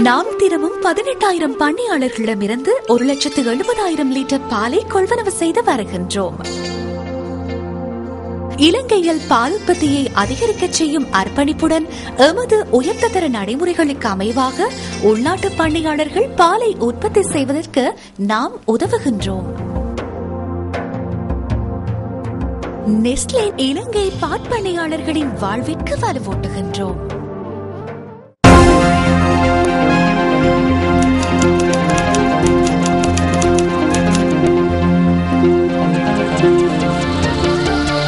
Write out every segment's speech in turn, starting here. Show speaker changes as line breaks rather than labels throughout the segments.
நாம் தினமும் 18,000 பண்ணையாளர்களிடமிருந்து 1,70,000 லிட்டர் பாலை கொள்வனவு செய்து வருகின்றோம். இலங்கையில் பால் உற்பத்தியை அதிகரிக்க செய்யும் அர்ப்பணிப்புடன் எமது உயர்ந்த தர நடைமுறைகளுக்கு அமைவாக உள்நாட்டு பண்ணையாளர்கள் பாலை உற்பத்தி செய்வதற்கு நாம் உதவுகின்றோம். நெஸ்லே இலங்கை பாற்பண்ணையாளர்களின் வாழ்விற்கு வலுவூட்டுகின்றோம்.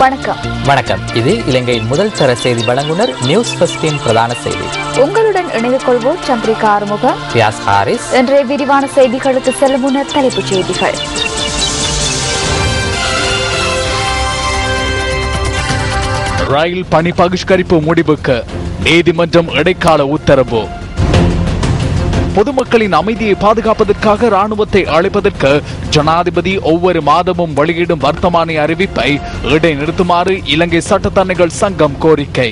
வணக்கம்.
வணக்கம். இது இலங்கையின் முதல் தர செய்தி வழங்குனர் நியூஸ் ஃபர்ஸ்டின் பிரதான செய்தி.
உங்களுடன் இணைந்து கொள்வோர் சந்திரிகா ஆறுமுகம்,
பியாஸ் ஹாரிஸ்.
இன்றைய விரிவான செய்திகளுக்கு செல்லும் முன்னர் தலைப்புச் செய்திகள்.
ரயில் பணி பகிஷ்கரிப்பு முடிவுக்கு நீதிமன்றம் இடைக்கால உத்தரவு. பொதுமக்களின் அமைதியை பாதுகாப்பதற்காக ராணுவத்தை அழைப்பதற்கு ஜனாதிபதி ஒவ்வொரு மாதமும் வெளியிடும் வர்த்தமானி அறிவிப்பை இடைநிறுத்துமாறு இலங்கை சட்டத்தரணிகள் சங்கம் கோரிக்கை.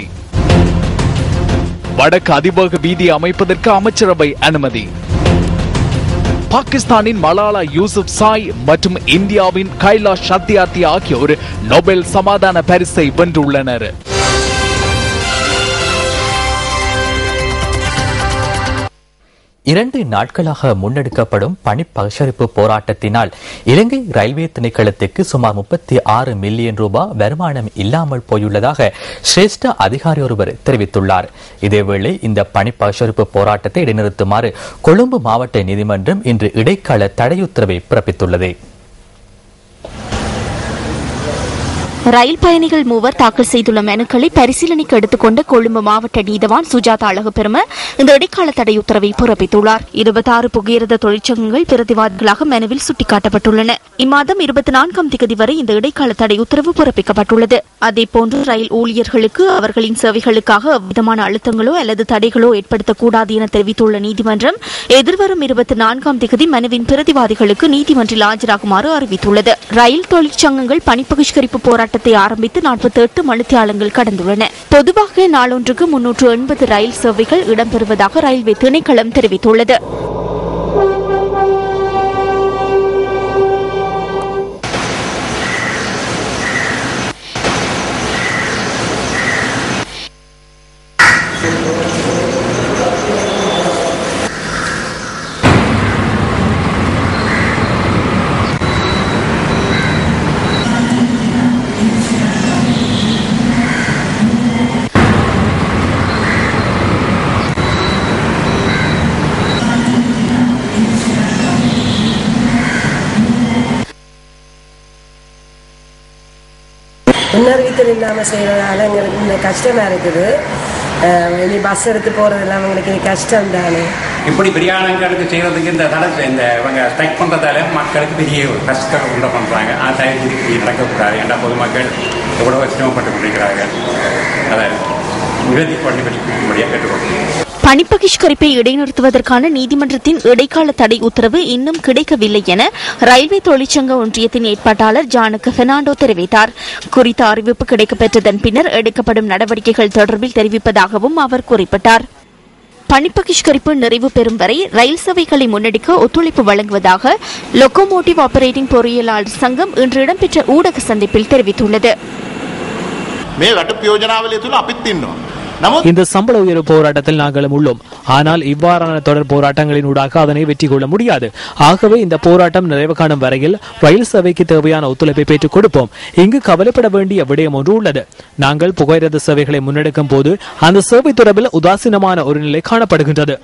வடக்கு அதிவேக வீதி அமைப்பதற்கு அமைச்சரவை அனுமதி. பாகிஸ்தானின் மலாலா யூசுப்சாய் மற்றும் இந்தியாவின் கைலாஷ் சத்யார்த்தி ஆகியோர் நோபல் சமாதான பரிசை வென்றுள்ளனர்.
இரண்டு நாட்களாக முன்னெடுக்கப்படும் பணி பகிஷ்கரிப்பு போராட்டத்தினால் இலங்கை ரயில்வே திணைக்களத்துக்கு சுமார் 36 மில்லியன் ரூபாய் வருமானம் இல்லாமல் போயுள்ளதாக சிரேஷ்ட அதிகாரி ஒருவர் தெரிவித்துள்ளார். இதேவேளை இந்த பணி பகிஷ்கரிப்பு போராட்டத்தை இடைநிறுத்துமாறு கொழும்பு மாவட்ட நீதிமன்றம் இன்று இடைக்கால தடையுத்தரவை பிறப்பித்துள்ளது.
ரயில் பயணிகள் மூவர் தாக்கல் செய்துள்ள மனுக்களை பரிசீலனைக்கு எடுத்துக்கொண்ட கொழும்பு மாவட்ட நீதவான் சுஜாதா அழகுபெரும இந்த இடைக்கால தடை உத்தரவை பிறப்பித்துள்ளார். 26 புகையிரத தொழிற்சங்கங்கள் பிரதிவாதிகளாக மனுவில் சுட்டிக்காட்டப்பட்டுள்ளன. இம்மாதம் 24ஆம் தேதி வரை இந்த இடைக்கால தடை உத்தரவு பிறப்பிக்கப்பட்டுள்ளது. அதேபோன்று ரயில் ஊழியர்களுக்கு அவர்களின் சேவைகளுக்காக எவ்விதமான அழுத்தங்களோ அல்லது தடைகளோ ஏற்படுத்தக்கூடாது என தெரிவித்துள்ள நீதிமன்றம் எதிர்வரும் 24ஆம் தேதி மனுவின் பிரதிவாதிகளுக்கு நீதிமன்றில் ஆஜராகுமாறு அறிவித்துள்ளது. ரயில் தொழிற்சங்கங்கள் பணி பகிஷ்கரிப்பு போராட்டம் ஆரம்பித்து 48 மணித்தியாலங்கள் கடந்துள்ளன. பொதுவாக நாளொன்றுக்கு 380 ரயில் சேவைகள் இடம்பெறுவதாக ரயில்வே திணைக்களம் தெரிவித்துள்ளது.
முன்னறிவித்தல் இல்லாமல் செய்கிறதால எங்களுக்கு இந்த கஷ்டமாக இருக்குது. இனி பஸ் எடுத்து போகிறதெல்லாம் அவங்களுக்கு இனி கஷ்டம் தானே.
இப்படி பிரியாணங்களுக்கு செய்கிறதுக்கு இந்த தடத்தை இந்த இவங்க ஸ்ட்ரைக் பண்ணுறதால மக்களுக்கு பெரிய கஷ்டம் உண்டு பண்ணுறாங்க. தயவு செய்து நடக்கக்கூடாது. ஏன்னா பொதுமக்கள் எவ்வளோ சிரமப்பட்டு கொண்டிருக்கிறார்கள். அதை நிறுத்தி கொண்டு கேட்டுக்கொள்கிறேன்.
பணி பகிஷ்கரிப்பை இடைநிறுத்துவதற்கான நீதிமன்றத்தின் இடைக்கால தடை உத்தரவு இன்னும் கிடைக்கவில்லை என ரயில்வே தொழிற்சங்க ஒன்றியத்தின் ஏற்பாட்டாளர் ஜானுக்கு பெர்னாண்டோ தெரிவித்தார். குறித்த அறிவிப்பு கிடைக்கப்பெற்றதன் பின்னர் எடுக்கப்படும் நடவடிக்கைகள் தொடர்பில் தெரிவிப்பதாகவும் அவர் குறிப்பிட்டார். பணி பகிஷ்கரிப்பு நிறைவு பெறும் வரை ரயில் சேவைகளை முன்னெடுக்க ஒத்துழைப்பு வழங்குவதாக லொக்கோமோட்டிவ் ஆபரேட்டிங் பொறியியலாளர் சங்கம் இன்று இடம்பெற்ற ஊடக சந்திப்பில் தெரிவித்துள்ளது.
இந்த சம்பள உயர்வு போராட்டத்தில் நாங்களும் உள்ளோம். ஆனால் இவ்வாறான தொடர் போராட்டங்களின் ஊடாக அதனை வெற்றி கொள்ள முடியாது. ஆகவே இந்த போராட்டம் நிறைவு காணும் வரையில் ரயில் சேவைக்கு தேவையான ஒத்துழைப்பை பெற்றுக் கொடுப்போம். இங்கு கவலைப்பட வேண்டிய விடயம் ஒன்று உள்ளது. நாங்கள் புகையிரத சேவைகளை முன்னெடுக்கும் போது அந்த சேவை தொடர்பில் உதாசீனமான ஒரு நிலை காணப்படுகின்றது.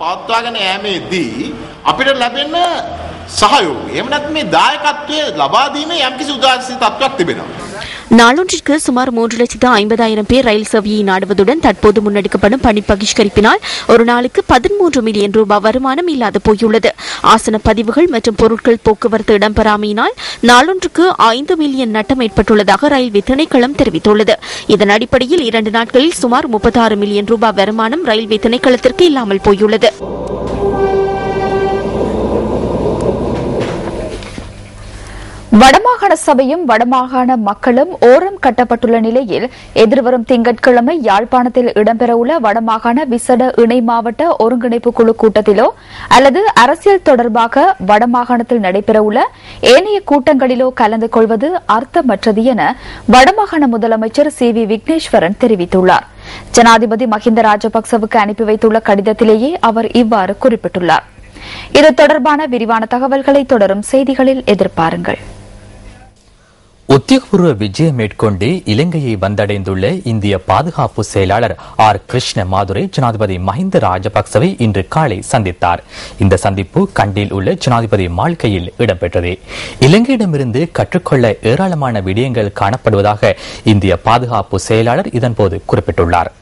நாளொன்றிற்கு சுமார் 3,50,000 பேர் ரயில் சேவையை நாடுவதுடன் தற்போது முன்னெடுக்கப்படும் பணி பகிஷ்கரிப்பினால் ஒரு நாளுக்கு 13 மில்லியன் ரூபாய் வருமானம் இல்லாது போயுள்ளது. ஆசன பதிவுகள் மற்றும் பொருட்கள் போக்குவரத்து இடம்பெறாமையினால் நாளொன்றுக்கு 5 மில்லியன் நட்டம் ஏற்பட்டுள்ளதாக ரயில்வே திணைக்களம் தெரிவித்துள்ளது. இதன் அடிப்படையில் 2 நாட்களில் சுமார் 36 மில்லியன் ரூபாய் வருமானம் ரயில்வே திணைக்களத்திற்கு இல்லாமல் போயுள்ளது.
வடமாகாண வடமாகாண சபையும் வடமாகாண மக்களும் ஓரம் கட்டப்பட்டுள்ள நிலையில் எதிர்வரும் திங்கட்கிழமை யாழ்ப்பாணத்தில் இடம்பெறவுள்ள வடமாகாண விசேட இணை மாவட்ட ஒருங்கிணைப்பு குழு கூட்டத்திலோ அல்லது அரசியல் தொடர்பாக வடமாகாணத்தில் நடைபெறவுள்ள ஏனைய கூட்டங்களிலோ கலந்து கொள்வது அர்த்தமற்றது என வடமாகாண முதலமைச்சர் சி வி விக்னேஸ்வரன் தெரிவித்துள்ளார். ஜனாதிபதி மஹிந்த ராஜபக்சவுக்கு அனுப்பி வைத்துள்ள கடிதத்திலேயே அவர் இவ்வாறு குறிப்பிட்டுள்ளார். இது தொடர்பான விரிவான தகவல்களை தொடரும் செய்திகளில் எதிர்பாருங்கள்.
உத்தியோகபூர்வ விஜயம் மேற்கொண்டு இலங்கையை வந்தடைந்துள்ள இந்திய பாதுகாப்பு செயலாளர் ஆர் கிருஷ்ண மாதுரை ஜனாதிபதி மஹிந்த ராஜபக்சவை இன்று காலை சந்தித்தார். இந்த சந்திப்பு கண்டியில் உள்ள ஜனாதிபதி மாளிகையில் இடம்பெற்றது. இலங்கையிடமிருந்து கற்றுக்கொள்ள ஏராளமான விடயங்கள் காணப்படுவதாக இந்திய பாதுகாப்பு செயலாளர் இதன்போது குறிப்பிட்டுள்ளார்.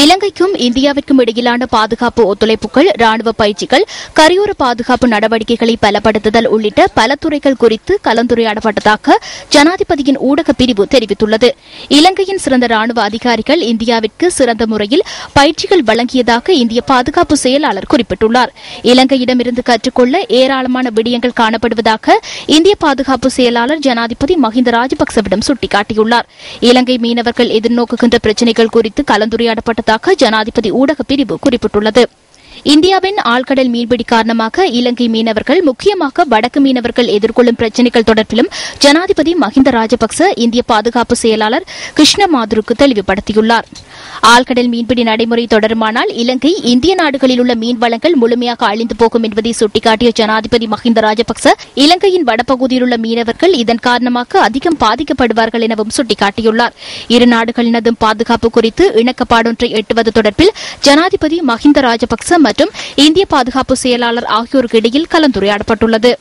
இலங்கைக்கும் இந்தியாவிற்கும் இடையிலான பாதுகாப்பு ஒத்துழைப்புகள், ராணுவ பயிற்சிகள், கரையோர பாதுகாப்பு நடவடிக்கைகளை பலப்படுத்துதல் உள்ளிட்ட பல துறைகள் குறித்து கலந்துரையாடப்பட்டதாக ஜனாதிபதியின் ஊடக பிரிவு தெரிவித்துள்ளது. இலங்கையின் சிறந்த ராணுவ அதிகாரிகள் இந்தியாவிற்கு சிறந்த முறையில் பயிற்சிகள் வழங்கியதாக இந்திய பாதுகாப்பு செயலாளர் குறிப்பிட்டுள்ளார். இலங்கையிடமிருந்து கற்றுக்கொள்ள ஏராளமான விடயங்கள் காணப்படுவதாக இந்திய பாதுகாப்பு செயலாளர் ஜனாதிபதி மஹிந்த ராஜபக்சவிடம் சுட்டிக்காட்டியுள்ளார். இலங்கை மீனவர்கள் எதிர்நோக்குகின்ற பிரச்சினைகள் குறித்து கலந்துரையாடப்பட்ட ஜனாதிபதி ஊடக பிரிவு குறிப்பிட்டுள்ளது. இந்தியாவின் ஆழ்கடல் மீன்பிடி காரணமாக இலங்கை மீனவர்கள், முக்கியமாக வடக்கு மீனவர்கள் எதிர்கொள்ளும் பிரச்சினைகள் தொடர்பிலும் ஜனாதிபதி மஹிந்த ராஜபக்ச இந்திய பாதுகாப்பு செயலாளர் கிருஷ்ண மாதுருக்கு தெளிவுபடுத்தியுள்ளார். ஆழ்கடல் மீன்பிடி நடைமுறை தொடருமானால் இலங்கை, இந்திய நாடுகளில் உள்ள மீன் வளங்கள் முழுமையாக அழிந்து போகும் என்பதை சுட்டிக்காட்டிய ஜனாதிபதி மஹிந்த ராஜபக்ச இலங்கையின் வடபகுதியில் உள்ள மீனவர்கள் இதன் காரணமாக அதிகம் பாதிக்கப்படுவார்கள் எனவும் சுட்டிக்காட்டியுள்ளார். இரு நாடுகளினதும் பாதுகாப்பு குறித்து இணக்கப்பாடொன்றை எட்டுவது தொடர்பில் ஜனாதிபதி மஹிந்த ராஜபக்ச மற்றும் இந்திய பாதுகாப்பு செயலாளர் ஆகியோருக்கு இடையில் கலந்துரையாடப்பட்டுள்ளது.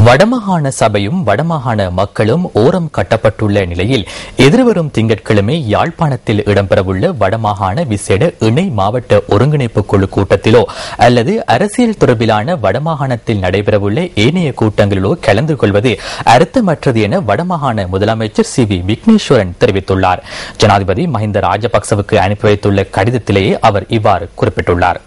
வடமாகாண சபையும் வடமாகாண மக்களும் ஓரம் கட்டப்பட்டுள்ள நிலையில் எதிர்வரும் திங்கட்கிழமை யாழ்ப்பாணத்தில் இடம்பெறவுள்ள வடமாகாண விசேட இணை மாவட்ட ஒருங்கிணைப்பு குழு கூட்டத்திலோ அல்லது அரசியல் தொடர்பிலான வடமாகாணத்தில் நடைபெறவுள்ள ஏனைய கூட்டங்களிலோ கலந்து கொள்வது அர்த்தமற்றது என வடமாகாண முதலமைச்சர் சி வி விக்னேஸ்வரன் தெரிவித்துள்ளார். ஜனாதிபதி மஹிந்த ராஜபக்சவுக்கு அனுப்பி வைத்துள்ள கடிதத்திலேயே அவர் இவ்வாறு குறிப்பிட்டுள்ளார்.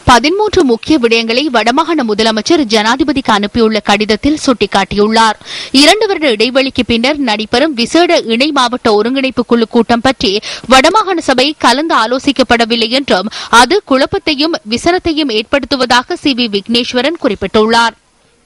13 முக்கிய விடயங்களை வடமாகாண முதலமைச்சர் ஜனாதிபதிக்கு அனுப்பியுள்ள கடிதத்தில் சுட்டிக்காட்டியுள்ளார். 2 வருட இடைவெளிக்கு பின்னர் நடைபெறும் விசேட இணை மாவட்ட ஒருங்கிணைப்பு குழு கூட்டம் பற்றி வடமாகாண சபை கலந்து ஆலோசிக்கப்படவில்லை என்றும் அது குழப்பத்தையும் விசனத்தையும் ஏற்படுத்துவதாக சி வி விக்னேஸ்வரன் குறிப்பிட்டுள்ளார்.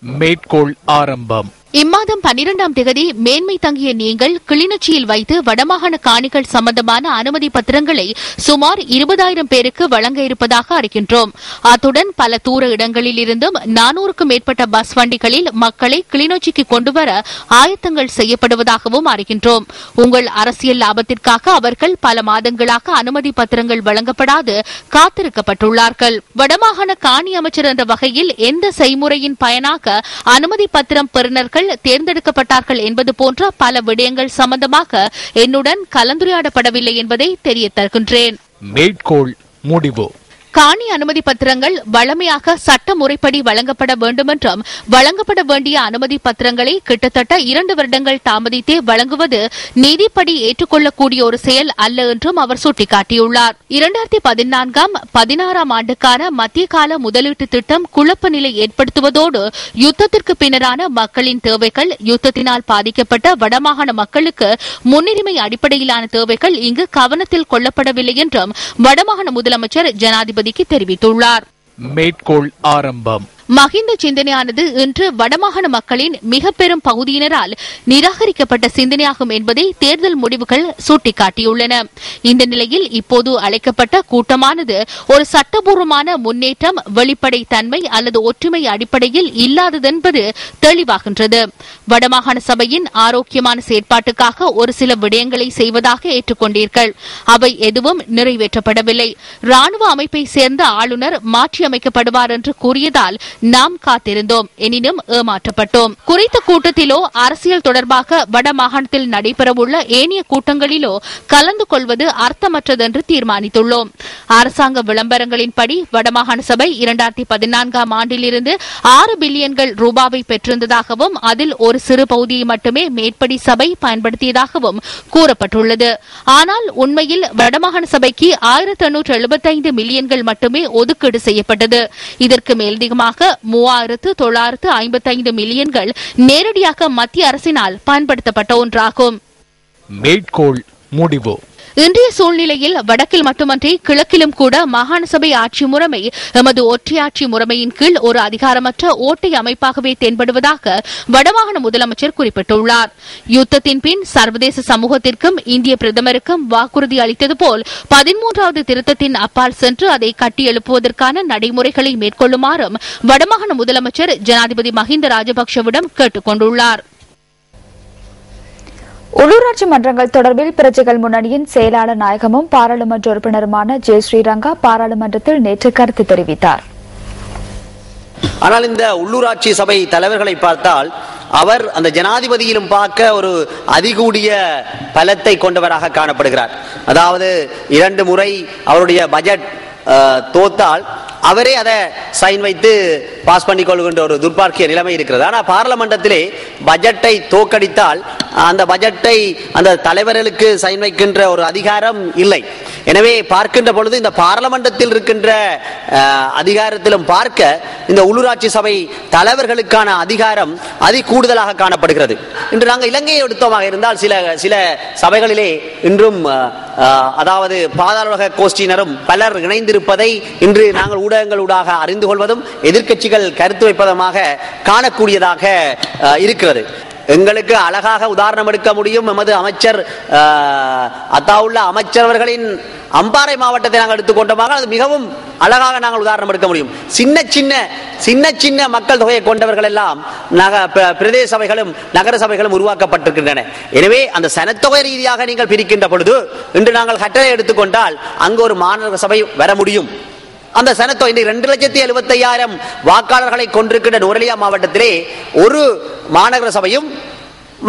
மேற்கோள் ஆரம்பம்.
இம்மாதம் 12ஆம் தேதி மேன்மை தங்கிய நீங்கள் கிளிநொச்சியில் வைத்து வடமாகாண காணிகள் சம்பந்தமான அனுமதி பத்திரங்களை சுமார் 20,000 பேருக்கு வழங்க இருப்பதாக அறிகின்றோம். அத்துடன் பல தூர இடங்களில் இருந்தும் 400க்கும் மேற்பட்ட பஸ் வண்டிகளில் மக்களை கிளிநொச்சிக்கு கொண்டுவர ஆயத்தங்கள் செய்யப்படுவதாகவும் அறிகின்றோம். உங்கள் அரசியல் லாபத்திற்காக அவர்கள் பல மாதங்களாக அனுமதி பத்திரங்கள் வழங்கப்படாது காத்திருக்கப்பட்டுள்ளார்கள். வடமாகாண காணி அமைச்சர் என்ற வகையில் எந்த செய்முறையின் பயனாக அனுமதி பத்திரம் பெறுநர்கள் தேர்ந்தெடுக்கப்பட்டார்கள் என்பது போன்ற பல விடயங்கள் சம்பந்தமாக என்னுடன் கலந்துரையாடப்படவில்லை என்பதை தெரிய தருகின்றேன்.
மேற்கோள் முடிவு.
காணி அனுமதி பத்திரங்கள் வழமையாக சட்ட முறைப்படி வழங்கப்பட வேண்டுமென்றும் வழங்கப்பட வேண்டிய அனுமதி பத்திரங்களை கிட்டத்தட்ட 2 வருடங்கள் தாமதித்தே வழங்குவது நீதிப்படி ஏற்றுக்கொள்ளக்கூடிய ஒரு செயல் அல்ல என்றும் அவர் சுட்டிக்காட்டியுள்ளார். 2014-16 ஆண்டுக்கான மத்திய கால முதலீட்டு திட்டம் குழப்ப நிலை ஏற்படுத்துவதோடு யுத்தத்திற்கு பின்னரான மக்களின் தேவைகள், யுத்தத்தினால் பாதிக்கப்பட்ட வடமாகாண மக்களுக்கு முன்னுரிமை அடிப்படையிலான தேவைகள் இங்கு கவனத்தில் கொள்ளப்படவில்லை என்றும் வடமாகாண முதலமைச்சர் ஜனாதிபதி தெரிவித்துள்ளார்.
மேற்கோள் ஆரம்பம்.
மஹிந்த சிந்தனையானது இன்று வடமாகாண மக்களின் மிக பெரும் பகுதியினரால் நிராகரிக்கப்பட்ட சிந்தனையாகும் என்பதை தேர்தல் முடிவுகள் சுட்டிக்காட்டியுள்ளன. இந்த நிலையில் இப்போது அழைக்கப்பட்ட கூட்டமானது ஒரு சட்டபூர்வமான முன்னேற்றம், வெளிப்படை தன்மை அல்லது ஒற்றுமை அடிப்படையில் இல்லாததென்பது தெளிவாகின்றது. வடமாகாண சபையின் ஆரோக்கியமான செயற்பாட்டுக்காக ஒரு சில விடயங்களை செய்வதாக ஏற்றுக்கொண்டீர்கள். அவை எதுவும் நிறைவேற்றப்படவில்லை. ராணுவ அமைப்பை சேர்ந்த ஆளுநர் மாற்றியமைக்கப்படுவார் என்று கூறியதால்
நாம் காத்திருந்தோம், எனினும் ஏமாற்றப்பட்டோம். குறித்த கூட்டத்திலோ அரசியல் தொடர்பாக வடமாகாணத்தில் நடைபெறவுள்ள ஏனைய கூட்டங்களிலோ கலந்து கொள்வது அர்த்தமற்றதென்று தீர்மானித்துள்ளோம். அரசாங்க விளம்பரங்களின்படி வடமாகாண சபை 2014 ஆண்டிலிருந்து 6 பில்லியன்கள் ரூபாவை பெற்றிருந்ததாகவும் அதில் ஒரு சிறு பகுதியை மட்டுமே மேற்படி சபை பயன்படுத்தியதாகவும் கூறப்பட்டுள்ளது. ஆனால் உண்மையில் வடமாகாண சபைக்கு 1875 மில்லியன்கள் மட்டுமே ஒதுக்கீடு செய்யப்பட்டது. இதற்கு மேலதிகமாக 3955 மில்லியன்கள் நேரடியாக மத்திய அரசினால் பயன்படுத்தப்பட்ட ஒன்றாகும்.
மேற்கோள் முடிவு.
இன்றைய சூழ்நிலையில் வடக்கில் மட்டுமன்றி கிழக்கிலும் கூட மாகாண சபை ஆட்சி முறைமை எமது ஒற்றையாட்சி முறைமையின் கீழ் ஒரு அதிகாரமற்ற ஓட்டை அமைப்பாகவே தென்படுவதாக வடமாகாண முதலமைச்சர் குறிப்பிட்டுள்ளார். யுத்தத்தின் பின் சர்வதேச சமூகத்திற்கும் இந்திய பிரதமருக்கும் வாக்குறுதி அளித்தது போல் 13வது திருத்தத்தின் அப்பால் சென்று அதை கட்டியெழுப்புவதற்கான நடைமுறைகளை மேற்கொள்ளுமாறும் வடமாகாண முதலமைச்சர் ஜனாதிபதி மஹிந்த ராஜபக்சவிடம் கேட்டுக் கொண்டுள்ளார்.
உள்ளூராட்சி மன்றங்கள் தொடர்பில் பிரஜைகள் முன்னணியின் செயலாளர் நாயகமும் பாராளுமன்ற உறுப்பினருமான ஜே ஸ்ரீரங்கா பாராளுமன்றத்தில் நேற்று கருத்து தெரிவித்தார்.
ஆனால் இந்த உள்ளூராட்சி சபை தலைவர்களை பார்த்தால் அவர் அந்த ஜனாதிபதியிலும் பார்க்க ஒரு அதிகூடிய பலத்தை கொண்டவராக காணப்படுகிறார். அதாவது 2 முறை அவருடைய பட்ஜெட் தோத்தால் அவரே அதை சைன் வைத்து பாஸ் பண்ணிக் கொள்கின்ற ஒரு துர்பார்க்கிய நிலைமை இருக்கிறது. ஆனால் பார்லமெண்டத்திலே பட்ஜெட்டை தோக்கடித்தால் அந்த பட்ஜெட்டை அந்த தலைவர்களுக்கு சைன் வைக்கின்ற ஒரு அதிகாரம் இல்லை. எனவே பார்க்கின்ற பொழுது இந்த பார்லமெண்டத்தில் இருக்கின்ற அதிகாரத்திலும் பார்க்க இந்த உள்ளூராட்சி சபை தலைவர்களுக்கான அதிகாரம் அதி கூடுதலாக காணப்படுகிறது. இன்று நாங்கள் இலங்கையை எடுத்தோமாக இருந்தால் சில சபைகளிலே இன்றும் அதாவது பாதாள கோஷ்டியினரும் பலர் இணைந்திருப்பதை இன்று நாங்கள் ஊடகங்களூடாக அறிந்து கொள்வதும் எதிர்க்கட்சிகள் கருத்து வைப்பதுமாக காணக்கூடியதாக இருக்கிறது. எங்களுக்கு அழகாக உதாரணம் எடுக்க முடியும். எமது அமைச்சர் அத்தாவுள்ள அமைச்சரவர்களின் அம்பாறை மாவட்டத்தை நாங்கள் எடுத்துக்கொண்டோமாக அது மிகவும் அழகாக நாங்கள் உதாரணம் எடுக்க முடியும். சின்ன சின்ன மக்கள் தொகையை கொண்டவர்கள் எல்லாம் பிரதேச சபைகளும் நகர சபைகளும் உருவாக்கப்பட்டிருக்கின்றன. எனவே அந்த சனத்தொகை ரீதியாக நீங்கள் பிரிக்கின்ற பொழுது இன்று நாங்கள் கட்டளை எடுத்துக்கொண்டால் அங்கு ஒரு மாநகர சபை வர முடியும். அந்த சனத்தொகை 2,75,000 வாக்காளர்களை கொண்டிருக்கின்ற நுவரெலியா மாவட்டத்திலே ஒரு மாநகர சபையும்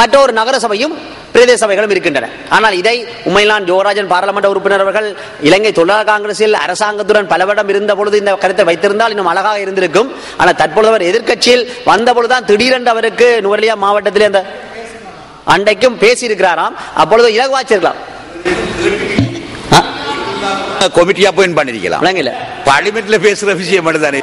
மற்றொரு நகர சபையும் பிரதேச சபைகளும் இருக்கின்றன. ஆனால் இதை உண்மையிலான் ஜோராஜன் பாராளுமன்ற உறுப்பினர் அவர்கள் இலங்கை தொழிலாளர் காங்கிரஸில் அரசாங்கத்துடன் பலவடம் இருந்த பொழுது இந்த கருத்தை வைத்திருந்தால் இன்னும் அழகாக இருந்திருக்கும். ஆனால் தற்பொழுது அவர் எதிர்க்கட்சியில் வந்த பொழுதுதான் திடீரென்று அவருக்கு நுவரெலியா மாவட்டத்திலே அந்த அண்டைக்கும் பேசியிருக்கிறாராம். அப்பொழுது இலகுவாச்சிருக்கலாம்.
கமிட்டி அப்பாயின்ட் பண்ணிருக்கலாம். பார்லிமெண்ட்ல பேசுற விஷயம் மட்டும்தானே.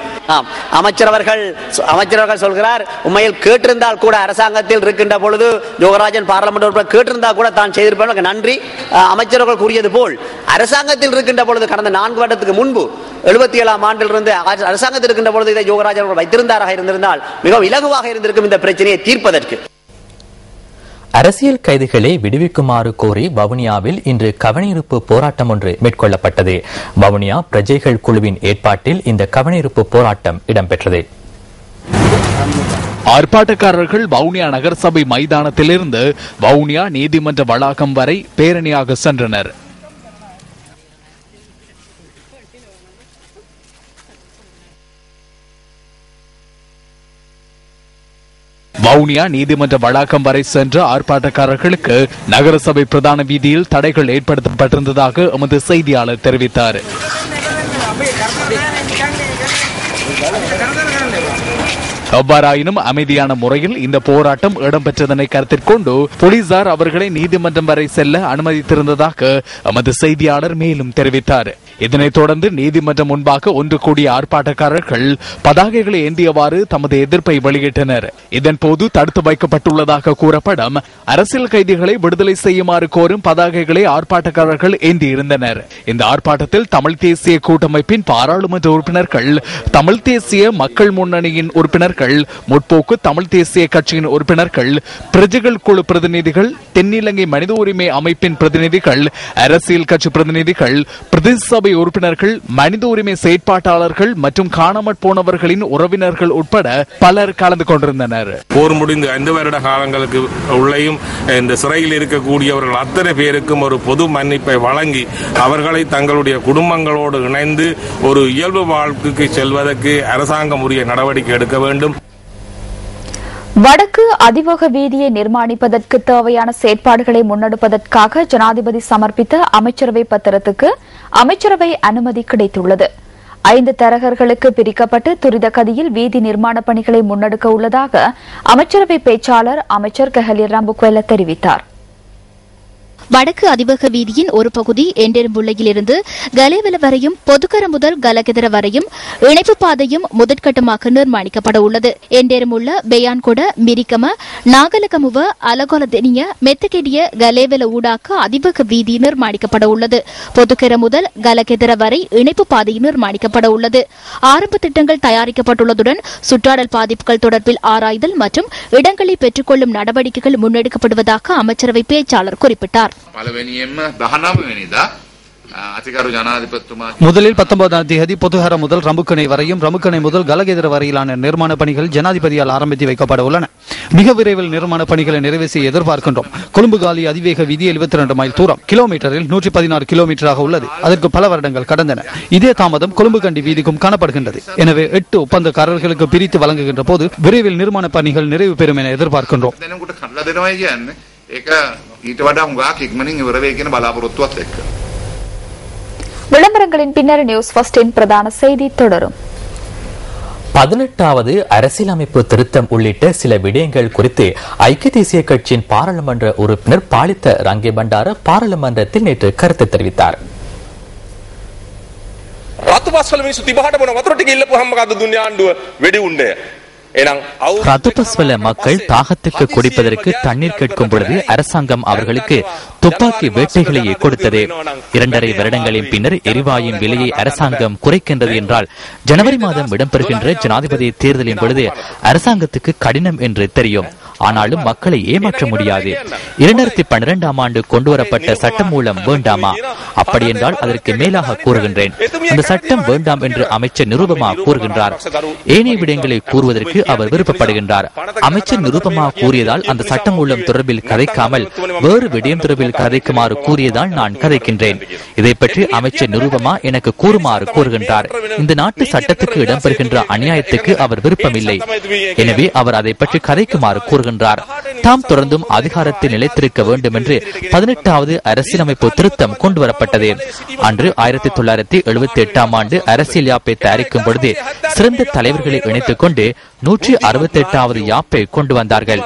அமைச்சர்கள் சொல்கிறார், உண்மையில் கேட்டிருந்தால் கூட அரசாங்கத்தில் இருக்கின்ற பொழுது யோகராஜன் பார்லிமெண்ட் உறுப்பினர் கேட்டிருந்தால் கூட தான் செய்திருப்பாங்க. நன்றி. அமைச்சர்கள் கூறியது போல் அரசாங்கத்தில் இருக்கின்ற பொழுது கடந்த 4 வருடத்துக்கு முன்பு 77ஆம் ஆண்டிலிருந்து அரசாங்கத்தில் இருக்கின்ற பொழுது இதை யோகராஜன் வைத்திருந்தாராக இருந்திருந்தால் மிகவும் இலகுவாக இருந்திருக்கும் இந்த பிரச்சனையை தீர்ப்பதற்கு.
அரசியல் கைதிகளை விடுவிக்குமாறு கோரி வவுனியாவில் இன்று கவனஈர்ப்பு போராட்டம் ஒன்று மேற்கொள்ளப்பட்டது. வவுனியா பிரஜைகள் குழுவின் ஏற்பாட்டில் இந்த கவனஈர்ப்பு போராட்டம் இடம்பெற்றது.
ஆர்ப்பாட்டக்காரர்கள் வவுனியா நகரசபை மைதானத்திலிருந்து வவுனியா நீதிமன்ற வளாகம் வரை பேரணியாக சென்றனர். வவுனியா நீதிமன்ற வளாகம் வரை சென்ற ஆர்ப்பாட்டக்காரர்களுக்கு நகரசபை பிரதான வீதியில் தடைகள் ஏற்படுத்தப்பட்டிருந்ததாக எமது செய்தியாளர் தெரிவித்தார். எவ்வாறாயினும் அமைதியான முறையில் இந்த போராட்டம் இடம்பெற்றதனை கருத்தில் கொண்டு போலீசார் அவர்களை நீதிமன்றம் வரை செல்ல அனுமதித்திருந்ததாக எமது செய்தியாளர் மேலும் தெரிவித்தார். இதனைத் தொடர்ந்து நீதிமன்றம் முன்பாக ஒன்று கூடிய ஆர்ப்பாட்டக்காரர்கள் பதாகைகளை ஏந்தியவாறு தமது எதிர்ப்பை வெளியிட்டனர். இதன்போது தடுத்து வைக்கப்பட்டுள்ளதாக கூறப்படும் அரசியல் கைதிகளை விடுதலை செய்யுமாறு கோரும் பதாகைகளை ஆர்ப்பாட்டக்காரர்கள் ஏந்தியிருந்தனர். இந்த ஆர்ப்பாட்டத்தில் தமிழ் தேசிய கூட்டமைப்பின் பாராளுமன்ற உறுப்பினர்கள், தமிழ் தேசிய மக்கள் முன்னணியின் உறுப்பினர்கள், முற்போக்கு தமிழ் தேசிய கட்சியின் உறுப்பினர்கள், பிரஜைகள் குழு பிரதிநிதிகள், தென்னிலங்கை மனித உரிமை அமைப்பின் பிரதிநிதிகள், அரசியல் கட்சி பிரதிநிதிகள், பிரதேச சபை உறுப்பினர்கள், மனித உரிமை செயற்பாட்டாளர்கள் மற்றும் காணாமற் போனவர்களின் உறவினர்கள் உட்பட பலர் கலந்து கொண்டிருந்தனர்.
போர் முடிந்து 5 வருட காலங்களுக்கு உள்ளேயும் இந்த சிறையில் இருக்கக்கூடியவர்கள் அத்தனை பேருக்கும் ஒரு பொது மன்னிப்பை வழங்கி அவர்களை தங்களுடைய குடும்பங்களோடு இணைந்து ஒரு இயல்பு வாழ்க்கைக்கு செல்வதற்கு அரசாங்கம் உரிய நடவடிக்கை எடுக்க வேண்டும்.
வடக்கு அதிவேக வீதியை நிர்மாணிப்பதற்கு தேவையான செயற்பாடுகளை முன்னெடுப்பதற்காக ஜனாதிபதி சமர்ப்பித்த அமைச்சரவை பத்திரத்துக்கு அமைச்சரவை அனுமதி கிடைத்துள்ளது. 5 தரகர்களுக்கு பிரிக்கப்பட்டு துரித கதியில் வீதி நிர்மாண பணிகளை முன்னெடுக்க உள்ளதாக அமைச்சரவை பேச்சாளர் அமைச்சர் கஹலி ரம்புக்வெல்ல தெரிவித்தார்.
வடக்கு அதிவேக வீதியின் ஒரு பகுதி எண்டெரும்புள்ளையிலிருந்து கலேவல வரையும், பொதுக்கர முதல் கலகெதர வரையும் இணைப்பு பாதையும் முதற்கட்டமாக நிர்மாணிக்கப்பட உள்ளது. எண்டெருமுள்ள பெயான்கொட, மிரிக்கம, நாகலகமுவ, அலகொலதெனிய, மெத்தகெடிய, கலேவல ஊடாக அதிவேக வீதி நிர்மாணிக்கப்பட உள்ளது. பொதுக்கர முதல் கலகெதர வரை இணைப்பு பாதை நிர்மாணிக்கப்பட உள்ளது. ஆரம்ப திட்டங்கள் தயாரிக்கப்பட்டுள்ளதுடன் சுற்றாடல் பாதிப்புகள் தொடர்பில் ஆராய்தல் மற்றும் இடங்களை பெற்றுக்கொள்ளும் நடவடிக்கைகள் முன்னெடுக்கப்படுவதாக அமைச்சரவை பேச்சாளர் குறிப்பிட்டார்.
முதலில் 19ஆம் தேதி பொதுகர முதல் ரம்புக்கணை வரையும், ரம்புக்கணை முதல் கலகெதிர வரையிலான நிர்மாண பணிகள் ஜனாதிபதியால் ஆரம்பித்து வைக்கப்பட உள்ளன. மிக விரைவில் நிர்மாண பணிகளை நிறைவு செய்ய எதிர்பார்க்கின்றோம். கொழும்பு காலி அதிவேக வீதி 72 மைல் தூரம், கிலோமீட்டரில் 116 கிலோமீட்டராக உள்ளது. அதற்கு பல வருடங்கள் கடந்தன. இதே தாமதம் கொழும்பு கண்டி வீதிக்கும் காணப்படுகின்றது. எனவே 8 ஒப்பந்தக்காரர்களுக்கு பிரித்து வழங்குகின்ற போது விரைவில் நிர்மாண பணிகள் நிறைவு பெறும் என எதிர்பார்க்கின்றோம்.
விளம்பரங்களின் பின்னர் நியூஸ் ஃபர்ஸ்டின் பிரதான செய்தி தொடரும்.
18வது அரசியலமைப்பு திருத்தம் உள்ளிட்ட சில விடயங்கள் குறித்து ஐக்கிய தேசிய கட்சியின் பாராளுமன்ற உறுப்பினர் பாலித்த ரங்கே பண்டார பாராளுமன்றத்தில் நேற்று கருத்து தெரிவித்தார். ரத்துபஸ்வல மக்கள் தாகத்துக்கு குடிப்பதற்கு தண்ணீர் கேட்கும் பொழுது அரசாங்கம் அவர்களுக்கு துப்பாக்கி வேட்டைகளையே கொடுத்தது. 2.5 வருடங்களின் பின்னர் எரிவாயின் விலையை அரசாங்கம் குறைக்கின்றது என்றால் ஜனவரி மாதம் இடம்பெறுகின்ற ஜனாதிபதி தேர்தலின் பொழுது அரசாங்கத்துக்கு கடினம் என்று தெரியும். ஆனாலும் மக்களை ஏமாற்ற முடியாது. 2012ஆம் ஆண்டு கொண்டுவரப்பட்ட சட்டம் மூலம் வேண்டாமா? அப்படி என்றால் அதற்கு மேலாக கூறுகின்றேன், அந்த சட்டம் வேண்டாம் என்று அமைச்சர் நிருபமா கூறுகின்றார். ஏனைய விடயங்களை கூறுவதற்கு அவர் விருப்பப்படுகின்றார். அமைச்சர் நிருபமா கூறியதால் அந்த சட்டம் மூலம் தொடர்பில் கதைக்காமல் வேறு விடயம் தொடர்பில் கதைக்குமாறு கூறியதால் நான் கதைக்கின்றேன். இதை பற்றி அமைச்சர் நிருபமா எனக்கு கூறுமாறு கூறுகின்றார். இந்த நாட்டு சட்டத்துக்கு இடம்பெறுகின்ற அநியாயத்துக்கு அவர் விருப்பமில்லை. எனவே அவர் அதை பற்றி கதைக்குமாறு கூறுகின்றார். தாம் தொடர்ந்தும் அதிகாரத்தில் நிலைத்திருக்க வேண்டும் என்று 18வது அரசியலமைப்பு திருத்தம் கொண்டுவரப்பட்டது. அன்று 1978ஆம் ஆண்டு அரசியல் யாப்பை தயாரிக்கும் பொழுது சிறந்த தலைவர்களை இணைத்துக் கொண்டு 168வது யாப்பை கொண்டு வந்தார்கள்.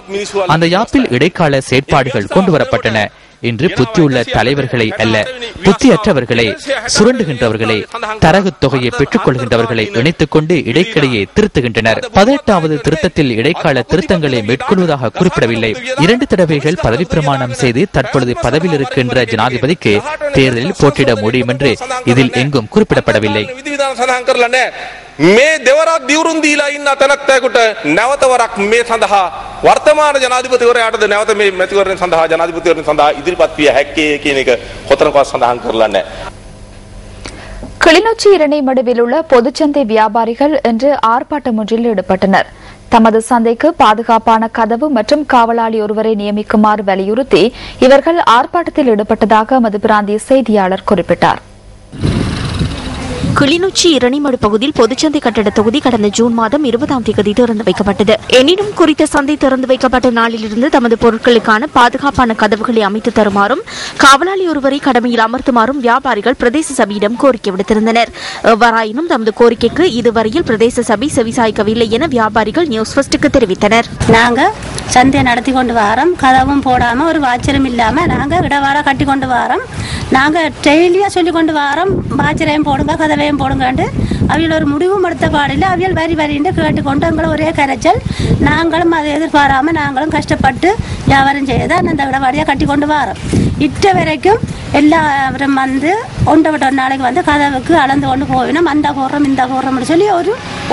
அந்த யாப்பில் இடைக்கால செயற்பாடுகள் கொண்டுவரப்பட்டன. இன்று புத்தியுள்ள தலைவர்களை அல்ல, புத்தியற்றவர்களை, சுரண்டுகின்றவர்களை, தரகு தொகையை பெற்றுக் கொள்கின்றவர்களை இணைத்துக் கொண்டு இடைக்கிடையே திருத்துகின்றனர். 18வது திருத்தத்தில் இடைக்கால திருத்தங்களை மேற்கொள்வதாக குறிப்பிடவில்லை. 2 தடவைகள் பதவி பிரமாணம் செய்து தற்பொழுது பதவியில் இருக்கின்ற ஜனாதிபதிக்கு தேர்தலில் போட்டியிட முடியும் என்று இதில் எங்கும் குறிப்பிடப்படவில்லை.
මේ දෙවරක් දිවුරුන් දීලා ඉන්න තැනැත්තෙකුට නැවතවරක් මේ සඳහා වර්තමාන ජනාධිපතිවරයාටද නැවත මේ මැතිවරණ සඳහා ජනාධිපතිවරණ සඳහා ඉදිරිපත් විය හැක්කේ කියන එක කොතනකවත් සඳහන් කරලා නැහැ.
கிளிநொச்சி இரணைமடுவில் உள்ள பொதுச்சந்தை வியாபாரிகள் இன்று ஆர்ப்பாட்டம் ஒன்றில் ஈடுபட்டனர். தமது சந்தைக்கு பாதுகாப்பான கதவு மற்றும் காவலாளி ஒருவரை நியமிக்குமாறு வலியுறுத்தி இவர்கள் ஆர்ப்பாட்டத்தில் ஈடுபட்டதாக எமது பிராந்திய செய்தியாளர் குறிப்பிட்டார்.
கிளிநொச்சி இரணிமடு பகுதியில் பொதுச்சந்தை கட்டட தொகுதி கடந்த ஜூன் மாதம் 20ஆம் தேதி திறந்து வைக்கப்பட்டது. எனினும் குறித்த சந்தை திறந்து வைக்கப்பட்ட நாளிலிருந்து தமது பொருட்களுக்கான பாதுகாப்பான கதவுகளை அமைத்து தருமாறும் காவலாளி ஒருவரை கடமையில் அமர்த்துமாறும் வியாபாரிகள் பிரதேச சபையிடம் கோரிக்கை விடுத்திருந்தனர். எவ்வாறாயினும் தமது கோரிக்கைக்கு இதுவரையில் பிரதேச சபை செவிசாய்க்கவில்லை என வியாபாரிகள் நியூஸ் ஃபர்ஸ்டுக்கு தெரிவித்தனர்.
நாங்க சந்தை நடத்தி கொண்டு வரோம், கதவும் போடாம ஒரு வாச்சரம் இல்லாம நாங்க இடவாட கட்டி கொண்டு வரோம். நாங்க டெய்லியா சொல்லி கொண்டு வரோம், வாச்சரையும் போடுங்க கதவையும் போடுங்கண்டு. அவியல் ஒரு முடிவும் எடுத்த பாடில்லை. அவியல் வரி வரின்னு கேட்டுக்கொண்டு எங்களை ஒரே கரைச்சல். நாங்களும் அதை எதிர்பாராம நாங்களும் கஷ்டப்பட்டு வியாபாரம் செய்யதான் அந்த இடவாடியா கட்டி கொண்டு வரோம். இட்ட வரைக்கும் எல்லாரும் வந்து ஒன்றை விட்ட ஒரு நாளைக்கு வந்து கதவுக்கு அளந்து கொண்டு போயினோம். அந்த போடுறோம் இந்த போடுறோம்னு சொல்லி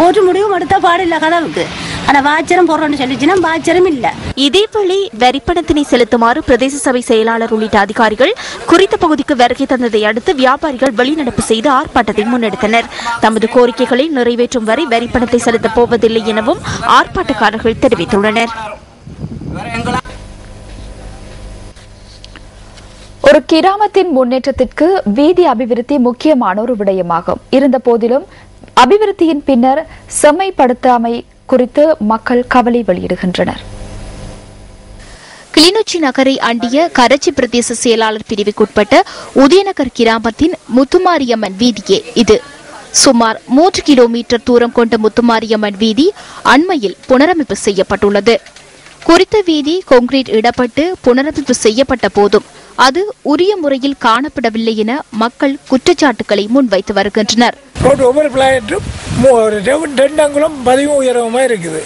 ஒரு முடிவும் எடுத்த பாடில்லை கதவுக்கு. ஆனால் வாச்சரம் போடுறோன்னு சொல்லிச்சுன்னா வாச்சரம் இல்லை.
இதேவேளை வரிப்பணத்தினை செலுத்துமாறு பிரதேச சபை செயலாளர் உள்ளிட்ட அதிகாரிகள் குறித்த பகுதிக்கு வருகை தந்ததை அடுத்து வியாபாரிகள் வெளிநடப்பு செய்து ஆர்ப்பாட்டத்தை முன்னெடுத்தனர். தமது கோரிக்கைகளை நிறைவேற்றும் வரை வரிப்பணத்தை செலுத்தப் போவதில்லை எனவும் ஆர்ப்பாட்டக்காரர்கள் தெரிவித்துள்ளனர்.
ஒரு கிராமத்தின் முன்னேற்றத்திற்கு வீதி அபிவிருத்தி முக்கியமான ஒரு விடயமாகும். இருந்த போதிலும் அபிவிருத்தியின் பின்னர் செம்மைப்படுத்தாமை குறித்து மக்கள் கவலை வெளியிடுகின்றனர்.
கிளிநொச்சி நகரை அண்டிய கரச்சி பிரதேச செயலாளர் பிரிவுக்குட்பட்ட உதயநகர் கிராமத்தின் முத்துமாரியம்மன் வீதியே இது. சுமார் 3 கிலோமீட்டர் தூரம் கொண்ட முத்துமாரியம்மன் வீதி அண்மையில் புனரமைப்பு செய்யப்பட்டுள்ளது. குறித்த வீதி கான்கிரீட் இடப்பட்டு புனரமைப்பு செய்யப்பட்ட போதும் அது உரிய முறையில் காணப்படவில்லை என மக்கள் குற்றச்சாட்டுகளை முன்வைத்து வருகின்றனர்.
ஒவ்வொரு பிளாட்டும் 2 அங்குலம் 10 உயரமா இருக்குது.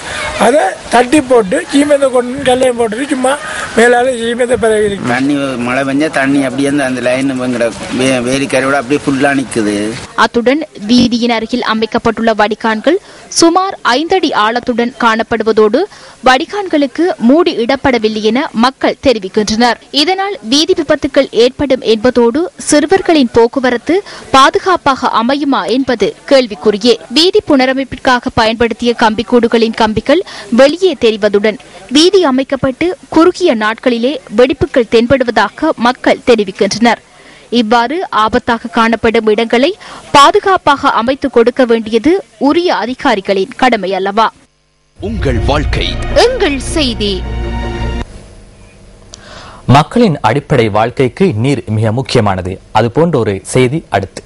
அதை தட்டி போட்டு சீமெந்த கொண்டு கல்லையும் போட்டு சும்மா மேலால சீமெந்த பரவி
தண்ணி மழை பெஞ்சா தண்ணி அப்படியே அந்த லைன் வேலிக்கரையோட அப்படியே ஃபுல்லா நிக்குது.
அத்துடன் வீதியின் அருகில் அமைக்கப்பட்டுள்ள வடிகான்கள் சுமார் 5 அடி ஆழத்துடன் காணப்படுவதோடு வடிகான்களுக்கு மூடி இடப்படவில்லை என மக்கள் தெரிவிக்கின்றனர். இதனால் வீதி விபத்துக்கள் ஏற்படும் என்பதோடு சிறுவர்களின் போக்குவரத்து பாதுகாப்பாக அமையுமா என்பது கேள்விக்குறியே. வீதி புனரமைப்பிற்காக பயன்படுத்திய கம்பிக்கூடுகளின் கம்பிகள் வெளியே தெரிவதுடன் வீதி அமைக்கப்பட்டு குறுகிய நாட்களிலே வெடிப்புகள் தென்படுவதாக மக்கள் தெரிவிக்கின்றனர். இவ்வாறு ஆபத்தாக காணப்படும் இடங்களை பாதுகாப்பாக அமைத்துக் கொடுக்க வேண்டியது உரிய அதிகாரிகளின் கடமை அல்லவா?
உங்கள் வாழ்க்கை
எங்கள் செய்தி.
மக்களின் அடிப்படை வாழ்க்கைக்கு நீர் மிக முக்கியமானது. அதுபோன்ற ஒரு செய்தி அடுத்து.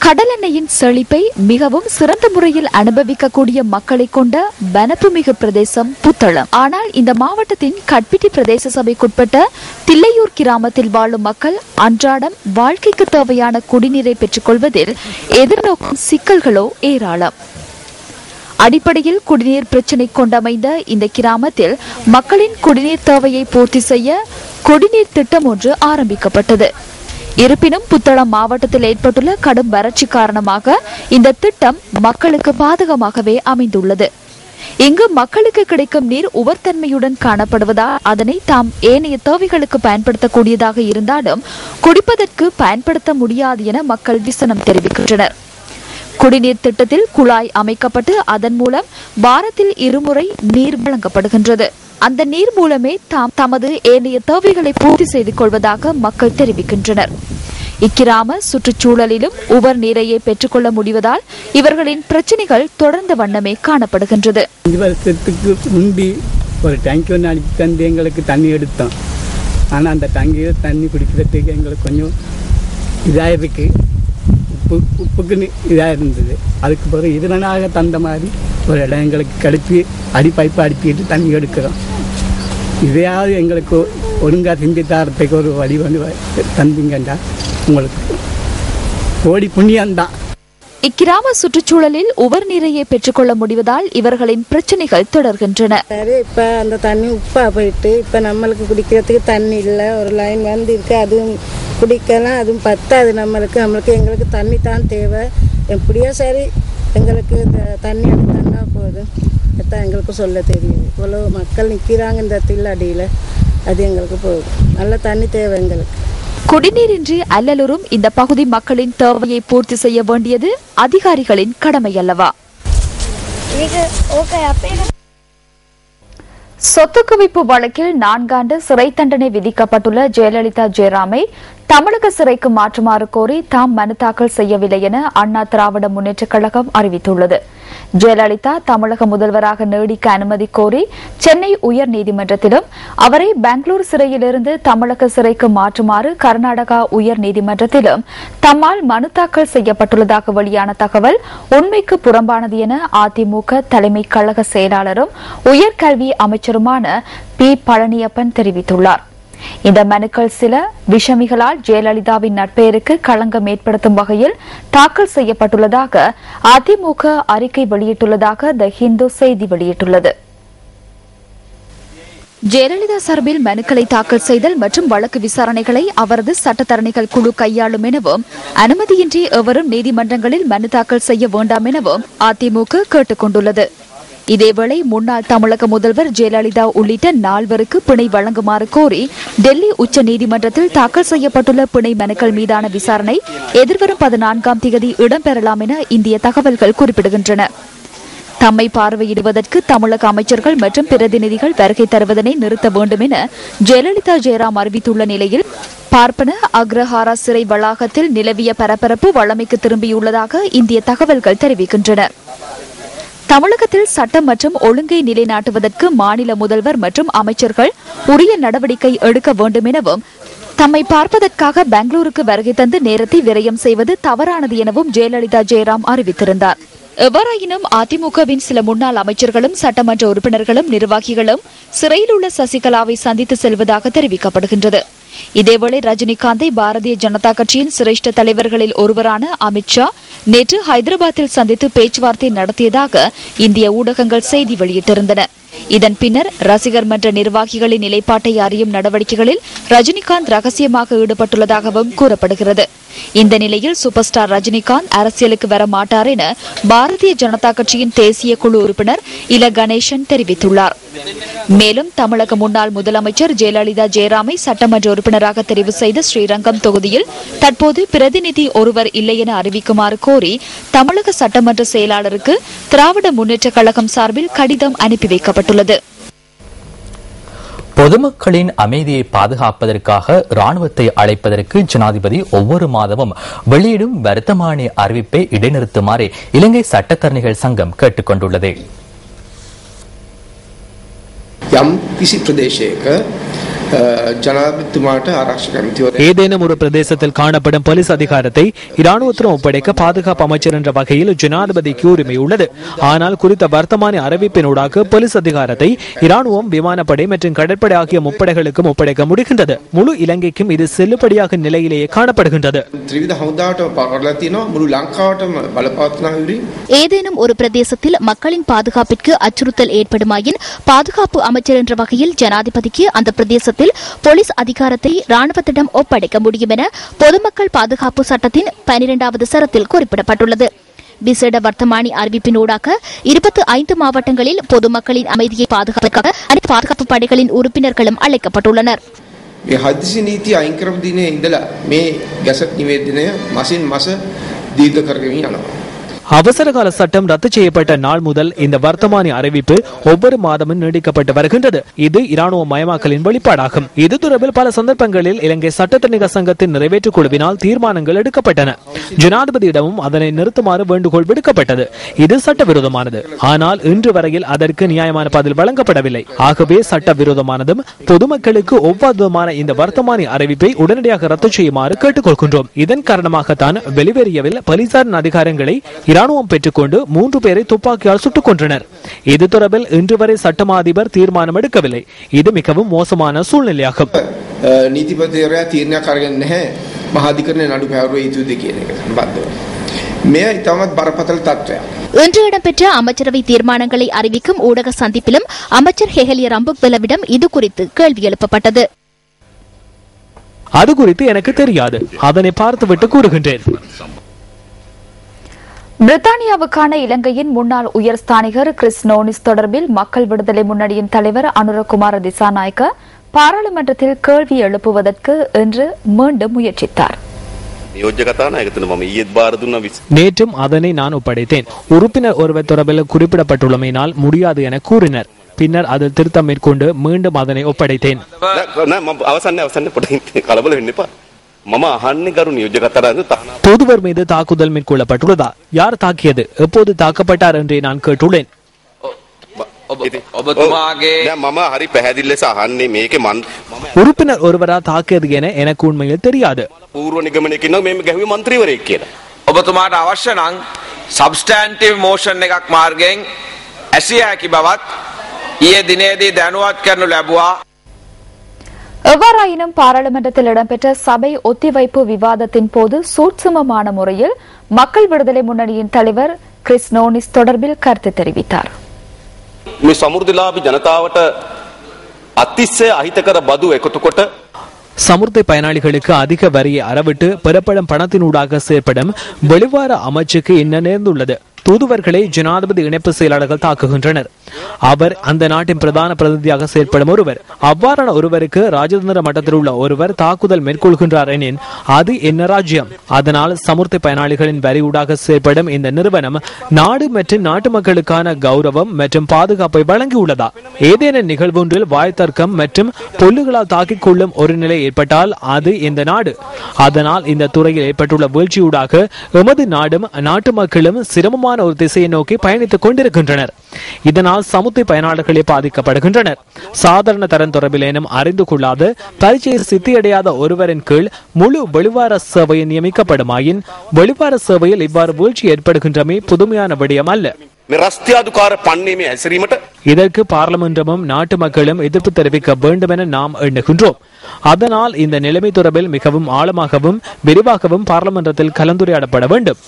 கடலெண்ணெயின் செழிப்பை மிகவும் சிறந்த முறையில் அனுபவிக்கக்கூடிய மக்களை கொண்ட வனப்புமிகு பிரதேசம் புத்தளம். ஆனால் இந்த மாவட்டத்தின் கட்பிட்டி பிரதேச சபைக்குட்பட்ட தில்லையூர் கிராமத்தில் வாழும் மக்கள் அன்றாடம் வாழ்க்கைக்கு தேவையான குடிநீரை பெற்றுக் கொள்வதில் எதிர்நோக்கும் சிக்கல்களோ ஏராளம். அடிப்படையில் குடிநீர் பிரச்சினை கொண்டமைந்த இந்த கிராமத்தில் மக்களின் குடிநீர் தேவையை பூர்த்தி செய்ய குடிநீர் திட்டம் ஒன்று ஆரம்பிக்கப்பட்டது. இருப்பினும் புத்தளம் மாவட்டத்தில் ஏற்பட்டுள்ள கடும் வறட்சி காரணமாக இந்த திட்டம் மக்களுக்கு பாதகமாகவே அமைந்துள்ளது. இங்கு மக்களுக்கு கிடைக்கும் நீர் உவர்த்தன்மையுடன் காணப்படுவதால் அதனை தாம் ஏனைய தேவைகளுக்கு பயன்படுத்தக்கூடியதாக இருந்தாலும் குடிப்பதற்கு பயன்படுத்த முடியாது என மக்கள் விசனம் தெரிவிக்கின்றனர். குடிநீர் திட்டத்தில் குழாய் அமைக்கப்பட்டு அதன் மூலம் வாரத்தில் 2 முறை நீர் வழங்கப்படுகின்றது. அந்த நீர் மூலமே தாம் தமது ஏனைய தேவைகளை பூர்த்தி செய்து கொள்வதாக மக்கள் தெரிவிக்கின்றனர். இக்கிராம சுற்றுச்சூழலிலும் உவர் நீரையே பெற்றுக்கொள்ள முடிவதால் இவர்களின் பிரச்சனைகள் தொடர்ந்த வண்ணமே காணப்படுகின்றது.
5 வருஷத்துக்கு முந்தி ஒரு டேங்கி ஒன்று அனுப்பி தந்து எங்களுக்கு தண்ணி எடுத்தோம். ஆனால் அந்த டேங்கியில் தண்ணி குடிக்கிறதுக்கு எங்களுக்கு கொஞ்சம் இதாக இருக்கு, உப்புக்குன்னு இதாக இருந்தது. அதுக்கு பிறகு இதனாக தந்த மாதிரி ஒரு இடம் எங்களுக்கு கிடைச்சி பைப்பை அடிப்பிட்டு தண்ணி எடுக்கிறோம். இதையாவது எங்களுக்கு ஒழுங்காக செஞ்சு தரத்துக்கு ஒரு வழி வந்து தந்தீங்கண்டா உங்களுக்கு கோடி புண்ணியம்தான்.
இக்கிராம சுற்றுச்சூழலில் உவர் நீரையே பெற்றுக்கொள்ள முடிவதால் இவர்களின் பிரச்சனைகள் தொடர்கின்றன.
இப்ப அந்த தண்ணி உப்பா போயிட்டு இப்ப நம்மளுக்கு குடிக்கிறதுக்கு தண்ணி இல்லை. ஒரு லைன் வந்து இருக்கு, அதுவும் குடிக்கலாம், அதுவும் பத்தாது நம்மளுக்கு. எங்களுக்கு தண்ணி தான் தேவை. எப்படியோ சரி எங்களுக்கு இந்த தண்ணி எடுத்தாங்கன்னா போதும். அதான் எங்களுக்கு சொல்ல தெரியும். இவ்வளோ மக்கள் நிற்கிறாங்க இந்த தில்லடியில், அது எங்களுக்கு போதும். நல்ல தண்ணி தேவை எங்களுக்கு.
குடிநீரின்றி அல்லலுறும் இந்த பகுதி மக்களின் தேவையை பூர்த்தி செய்ய வேண்டியது அதிகாரிகளின் கடமை அல்லவா? சொத்து குவிப்பு வழக்கில் 4 ஆண்டு சிறை தண்டனை விதிக்கப்பட்டுள்ள ஜெயலலிதா ஜெயராமை தமிழக சிறைக்கு மாற்றுமாறு கோரி தாம் மனு தாக்கல் செய்யவில்லை என அண்ணா திராவிட முன்னேற்றக் கழகம் அறிவித்துள்ளது. ஜெயலலிதா தமிழக முதல்வராக நீடிக்க அனுமதி கோரி சென்னை உயர்நீதிமன்றத்திலும் அவரை பெங்களூரு சிறையிலிருந்து தமிழக சிறைக்கு மாற்றுமாறு கர்நாடகா உயர்நீதிமன்றத்திலும் தம்மால் மனு தாக்கல் செய்யப்பட்டுள்ளதாக வெளியான தகவல் உண்மைக்கு புறம்பானது என அதிமுக தலைமை கழக செயலாளரும் உயர்கல்வி அமைச்சருமான பி பழனியப்பன் தெரிவித்துள்ளார். இந்த மனுக்கள் சில விஷமிகளால் ஜெயலலிதாவின் நட்பெயருக்கு களங்கம் ஏற்படுத்தும் வகையில் தாக்கல் செய்யப்பட்டுள்ளதாக அதிமுக அறிக்கை வெளியிட்டுள்ளதாக தி ஹிந்து செய்தி வெளியிட்டுள்ளது. ஜெயலலிதா சார்பில் மனுக்களை தாக்கல் செய்தல் மற்றும் வழக்கு விசாரணைகளை அவரது சட்டத்தரணிகள் குழு கையாளும் எனவும் அனுமதியின்றி எவரும் நீதிமன்றங்களில் மனு தாக்கல் செய்ய வேண்டாம் எனவும் அதிமுக கேட்டுக் கொண்டுள்ளது. இதேவேளை முன்னாள் தமிழக முதல்வர் ஜெயலலிதா உள்ளிட்ட 4 பிணை வழங்குமாறு கோரி டெல்லி உச்ச நீதிமன்றத்தில் தாக்கல் செய்யப்பட்டுள்ள பிணை மனுக்கள் மீதான விசாரணை எதிர்வரும் 14ஆம் தேதி இடம்பெறலாம் என இந்திய தகவல்கள் குறிப்பிடுகின்றன. தம்மை பார்வையிடுவதற்கு தமிழக அமைச்சர்கள் மற்றும் பிரதிநிதிகள் வருகை தருவதனை நிறுத்த வேண்டும் என ஜெயலலிதா ஜெயராம் அறிவித்துள்ள நிலையில் பார்ப்பன அக்ரஹாரா சிறை வளாகத்தில் நிலவிய பரபரப்பு வழமைக்கு திரும்பியுள்ளதாக இந்திய தகவல்கள் தெரிவிக்கின்றன. தமிழகத்தில் சட்டம் மற்றும் ஒழுங்கை நிலைநாட்டுவதற்கு மாநில முதல்வர் மற்றும் அமைச்சர்கள் உரிய நடவடிக்கை எடுக்க வேண்டும் எனவும் தம்மை பார்ப்பதற்காக பெங்களூருக்கு வருகை தந்து நேரத்தை விரயம் செய்வது தவறானது எனவும் ஜெயலலிதா ஜெயராம் அறிவித்திருந்தார். எவ்வாறாயினும் அதிமுகவின் சில முன்னாள் அமைச்சர்களும் சட்டமன்ற உறுப்பினர்களும் நிர்வாகிகளும் சிறையில் உள்ள சசிகலாவை சந்தித்து செல்வதாக தெரிவிக்கப்படுகின்றது. இதேவேளை ரஜினிகாந்தை பாரதிய ஜனதா கட்சியின் சிரேஷ்ட தலைவர்களில் ஒருவரான அமித்ஷா நேற்று ஹைதராபாத்தில் சந்தித்து பேச்சுவார்த்தை நடத்தியதாக இந்திய ஊடகங்கள் செய்தி வெளியிட்டிருந்தன. இதன் பின்னர் ரசிகர் மன்ற நிர்வாகிகளின் நிலைப்பாட்டை அறியும் நடவடிக்கைகளில் ரஜினிகாந்த் ரகசியமாக ஈடுபட்டுள்ளதாகவும் கூறப்படுகிறது. இந்த நிலையில் சூப்பர் ஸ்டார் ரஜினிகாந்த் அரசியலுக்கு வர மாட்டார் என பாரதிய ஜனதா கட்சியின் தேசிய குழு உறுப்பினர் இல கணேசன் தெரிவித்துள்ளார். மேலும் தமிழக முன்னாள் முதலமைச்சர் ஜெயலலிதா ஜெயராமை சட்டமன்ற உறுப்பினராக தெரிவு செய்த ஸ்ரீரங்கம் தொகுதியில் தற்போது பிரதிநிதி ஒருவர் இல்லை என அறிவிக்குமாறு கோரி தமிழக சட்டமன்ற செயலாளருக்கு திராவிட முன்னேற்ற கழகம் சார்பில் கடிதம் அனுப்பி வைக்கப்பட்டுள்ளது.
பொதுமக்களின் அமைதியை பாதுகாப்பதற்காக ராணுவத்தை அழைப்பதற்கு ஜனாதிபதி ஒவ்வொரு மாதமும் வெளியிடும் வர்த்தமானி அறிவிப்பை இடைநிறுத்துமாறு இலங்கை சட்டத்தரணிகள் சங்கம் கேட்டுக் கொண்டுள்ளது.
ஏதேனும் ஒரு பிரதேசத்தில் காணப்படும் போலீஸ் அதிகாரத்தை இராணுவத்திடம் ஒப்படைக்க பாதுகாப்பு அமைச்சர் என்ற வகையில் ஜனாதிபதிக்கு உரிமை உள்ளது. ஆனால் குறித்த வர்த்தமானி அறிவிப்பினூடாக போலீஸ் அதிகாரத்தை இராணுவம், விமானப்படை மற்றும் கடற்படை ஆகிய முப்படைகளுக்கும் ஒப்படைக்க முடிகின்றது. முழு இலங்கைக்கும் இது செல்லுபடியாக நிலையிலேயே காணப்படுகின்றது.
ஏதேனும் ஒரு பிரதேசத்தில் மக்களின் பாதுகாப்பிற்கு அச்சுறுத்தல் ஏற்படுமாயின் பாதுகாப்பு அமைச்சர் என்ற வகையில் ஜனாதிபதிக்கு அந்த பிரதேசத்தில் போலீஸ் அதிகாரத்தை ராணுவத்திடம் ஒப்படைக்க முடியும் என பொதுமக்கள் பாதுகாப்பு சட்டத்தின் 12வது சரத்தில் குறிப்பிடப்பட்டுள்ளது. விசேட வர்த்தமானி அறிவிப்பினூடாக 25 மாவட்டங்களில் பொதுமக்களின் அமைதியை பாதுகாப்பதற்காக அனைத்து பாதுகாப்பு படைகளின் உறுப்பினர்களும் அழைக்கப்பட்டுள்ளனர்.
அவசரகால சட்டம் ரத்து செய்யப்பட்ட நாள் முதல் இந்த வர்த்தமானி அறிவிப்பு ஒவ்வொரு மாதமும் நீடிக்கப்பட்டு வருகின்றது. இது இராணுவ மயமாக்கலின் வெளிப்பாடாகும். இது தொடர்பில் பல சந்தர்ப்பங்களில் இலங்கை சட்டத்தரணிகள் சங்கத்தின் நிறைவேற்று குழுவினால் தீர்மானங்கள் எடுக்கப்பட்டன. ஜனாதிபதியிடமும் அதனை நிறுத்துமாறு வேண்டுகோள் விடுக்கப்பட்டது. இது சட்டவிரோதமானது. ஆனால் இன்று வரையில் அதற்கு நியாயமான பதில் வழங்கப்படவில்லை. ஆகவே சட்டவிரோதமானதும் பொதுமக்களுக்கு ஒவ்வாததுமான இந்த வர்த்தமானி அறிவிப்பை உடனடியாக ரத்து செய்யுமாறு கேட்டுக்கொள்கின்றோம். இதன் காரணமாகத்தான் வெளிவேறியவில் போலீசாரின் அதிகாரங்களை இராணுவம் பெற்றுக்கொண்டு 3 பேரை துப்பாக்கியால் சுட்டுக் கொன்றனர். இது தொடர்பில் இன்று வரை சட்டமா அதிபர் தீர்மானம் எடுக்கவில்லை. இது மிகவும் மோசமான சூழ்நிலையாகும்.
இன்று இடம்பெற்ற அமைச்சரவை தீர்மானங்களை அறிவிக்கும் ஊடக சந்திப்பிலும் அமைச்சர் ஹெஹலிய ரம்புக்வெலவிடம் இது குறித்து கேள்வி எழுப்பப்பட்டது.
அது குறித்து எனக்கு தெரியாது, அதனை பார்த்துவிட்டு கூறுகின்றேன்.
பிரித்தானியாவுக்கான இலங்கையின் முன்னாள் உயர்ஸ்தானிகர் கிறிஸ் நோனிஸ் தொடர்பில் மக்கள் விடுதலை முன்னணியின் தலைவர் அனுரகுமார திசாநாயக்க பாராளுமன்றத்தில் கேள்வி எழுப்புவதற்கு இன்று மீண்டும் முயற்சித்தார்.
நேற்றும் அதனை நான் ஒப்படைத்தேன். உறுப்பினர் ஒருவர் தொடர்பில் குறிப்பிடப்பட்டுள்ளமையினால் முடியாது என கூறினர். பின்னர் அதில் திருத்தம் மேற்கொண்டு மீண்டும் அதனை ஒப்படைத்தேன். தூதுவர் மீது தாக்குதல் மேற்கொள்ளப்பட்டுள்ளதா? யார் தாக்கியது? எப்போது தாக்கப்பட்டார் என்றே நான் கேட்டுள்ளேன். உறுப்பினர் ஒருவரா தாக்கியது என எனக்கு உண்மையில் தெரியாது.
ඔබතුමාට අවශ්‍ය නම් සබ්ස්ටැන්ටිව් මෝෂන් එකක් මාර්ගයෙන් ඇසිය හැකි බවත් ඊයේ දිනේදී දැනුවත් කරනු ලැබුවා.
எவ்வாறாயினும் பாராளுமன்றத்தில் இடம்பெற்ற சபை ஒத்திவைப்பு விவாதத்தின் போது சூட்சுமமான முறையில் மக்கள் விடுதலை முன்னணியின் தலைவர் கிறிஸ் நோனிஸ் தொடர்பில் கருத்து தெரிவித்தார்.
මේ සමෘද්ධිලාභී ජනතාවට අතිශය අහිතකර බදු එකතු කොට
சமுர்த்தி பயனாளிகளுக்கு அதிக வரியை அறவிட்டு பெறப்படும் பணத்தினூடாக செயற்படும் வெளிவார அமைச்சுக்கு என்ன நேர்ந்துள்ளது? தூதுவர்களை ஜனாதிபதி இணைப்பு செயலாளர்கள் தாக்குகின்றனர். அவர் அந்த நாட்டின் பிரதான பிரதிநிதியாக செயற்படும் ஒருவர். அவ்வாறான ஒருவருக்கு ராஜதந்திர மட்டத்தில் உள்ள ஒருவர் தாக்குதல் மேற்கொள்கின்றார் எனின் அது என்ன ராஜ்யம்? அதனால் சமுர்த்தி பயனாளிகளின் வரியூடாக செயற்படும் இந்த நிறுவனம் நாடு மற்றும் நாட்டு மக்களுக்கான கௌரவம் மற்றும் பாதுகாப்பை வழங்கியுள்ளதா? ஏதேனும் நிகழ்வொன்றில் வாய்த்தர்க்கம் மற்றும் பொல்லுகளால் தாக்கிக் கொள்ளும் ஒரு நிலை ஏற்பட்டால் அது இந்த நாடு. அதனால் இந்த துறையில் ஏற்பட்டுள்ள வீழ்ச்சியூடாக எமது நாடும் நாட்டு மக்களும் சிரமமான ஒரு திசையை நோக்கி பயணித்துக் கொண்டிருக்கின்றனர். இதனால் சமுத்தி பயனாளர்களே பாதிக்கப்படுகின்றனர். சாதாரண தரம் தொடர்பிலேனும் அறிந்து கொள்ளாத பரீட்சையில் சித்தியடையாத ஒருவரின் கீழ் முழு வெளிவார சேவையை நியமிக்கப்படுமாயின் வெளிவார சேவையில் இவ்வாறு வீழ்ச்சி ஏற்படுகின்றமை புதுமையான விடயம் அல்ல. இதற்கு பார்லிமெண்டமும் நாட்டு மக்களும் எதிர்ப்பு தெரிவிக்க வேண்டும் என நாம் எண்ணுகின்றோம். அதனால் இந்த நிலைமை தொடர்பில் மிகவும் ஆழமாகவும் விரிவாகவும் பார்லிமெண்டத்தில் கலந்துரையாடப்பட வேண்டும்.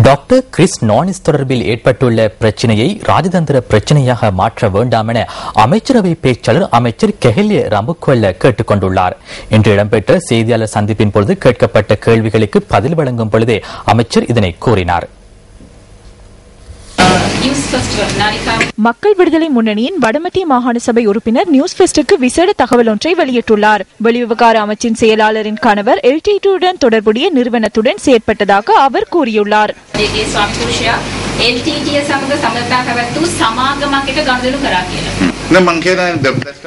டாக்டர் கிறிஸ் நானிஸ் தொடர்பில் ஏற்பட்டுள்ள பிரச்சனையை ராஜதந்திர பிரச்சனையாக மாற்ற வேண்டாம் என அமைச்சரவை பேச்சாளர் அமைச்சர் கெஹலிய ரம்புக்வெல்ல கேட்டுக் கொண்டுள்ளார். இன்று இடம்பெற்ற செய்தியாளர் சந்திப்பின் பொழுது கேட்கப்பட்ட கேள்விகளுக்கு பதில் வழங்கும் பொழுதே அமைச்சர் இதனை கூறினார்.
மக்கள் விடுதலை முன்னணியின் வடமத்திய மாகாண சபை உறுப்பினர் நியூஸ் பெஸ்டுக்கு விசேட தகவல் ஒன்றை வெளியிட்டுள்ளார். வெளிவிவகார அமைச்சின் செயலாளரின் கணவர் LT2 தொடர்புடைய நிறுவனத்துடன் செயற்பட்டதாக அவர் கூறியுள்ளார்.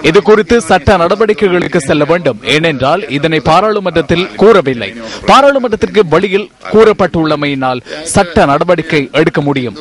இது குறித்து சட்ட நடவடிக்கைகளுக்கு செல்ல வேண்டும். ஏனென்றால் இதனை பாராளுமன்றத்தில் கூறவில்லை. பாராளுமன்றத்திற்கு வெளியில் கூறப்பட்டுள்ளமையினால் சட்ட நடவடிக்கை எடுக்க முடியும்.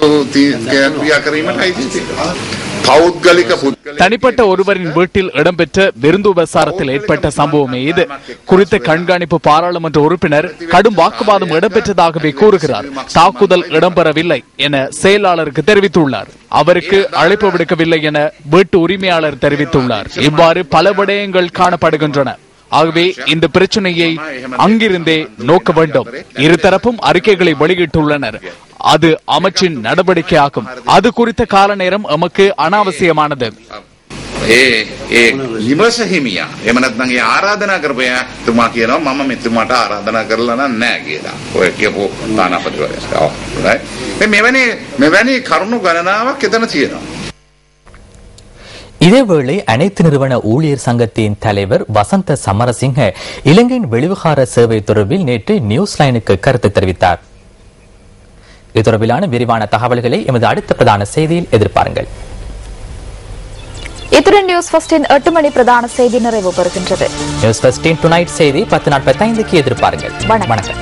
தனிப்பட்ட ஒருவரின் வீட்டில் இடம்பெற்ற விருந்து உபசாரத்தில் ஏற்பட்ட சம்பவமே இது. குறித்த கண்காணிப்பு பாராளுமன்ற உறுப்பினர் கடும் வாக்குவாதம் இடம்பெற்றதாகவே கூறுகிறார். தாக்குதல் இடம்பெறவில்லை என செயலாளருக்கு தெரிவித்துள்ளார். அவருக்கு அழைப்பு விடுக்கவில்லை என வீட்டு உரிமையாளர் தெரிவித்துள்ளார். இவ்வாறு பல விடயங்கள் காணப்படுகின்றன. ஆகவே இந்த பிரச்சனையை அங்கிருந்தே நோக்க வேண்டும். இருதரப்பும் அறிக்கைகளை வெளியிட்டுள்ளனர். அது அமைச்சின் நடவடிக்கையாகும். அது குறித்த கால நேரம் எமக்கு அனாவசியமானது.
නිවස හිමියා එහෙම නැත්නම් ඒ ආරාධනා කරපයා තුමා කියනවා මම මෙතුමාට ආරාධනා කරලා නැහැ කියලා. ඔය කියපු තානාපතිවරයා. මෙවැනි කරුණු ගණනාවක් එතන තියෙනවා.
இதேவேளை அனைத்து நிறுவன ஊழியர் சங்கத்தின் தலைவர் வசந்த சமரசிங்க இலங்கையின் வெளிவிகார சேவை தொடர்பில் நேற்று நியூஸ் லைனுக்கு கருத்து தெரிவித்தார். இது தொடர்பிலான விரிவான தகவல்களை எமது அடுத்த பிரதான செய்தியில் எதிர்பாருங்கள்.
இத்துடன் நியூஸ் ஃபர்ஸ்டின் 8 மணி பிரதான செய்தி நிறைவு பெறுகின்றது.
நியூஸ் ஃபர்ஸ்டின் டுநைட் செய்தி 10:45 எதிர்பாருங்கள். வணக்கம்.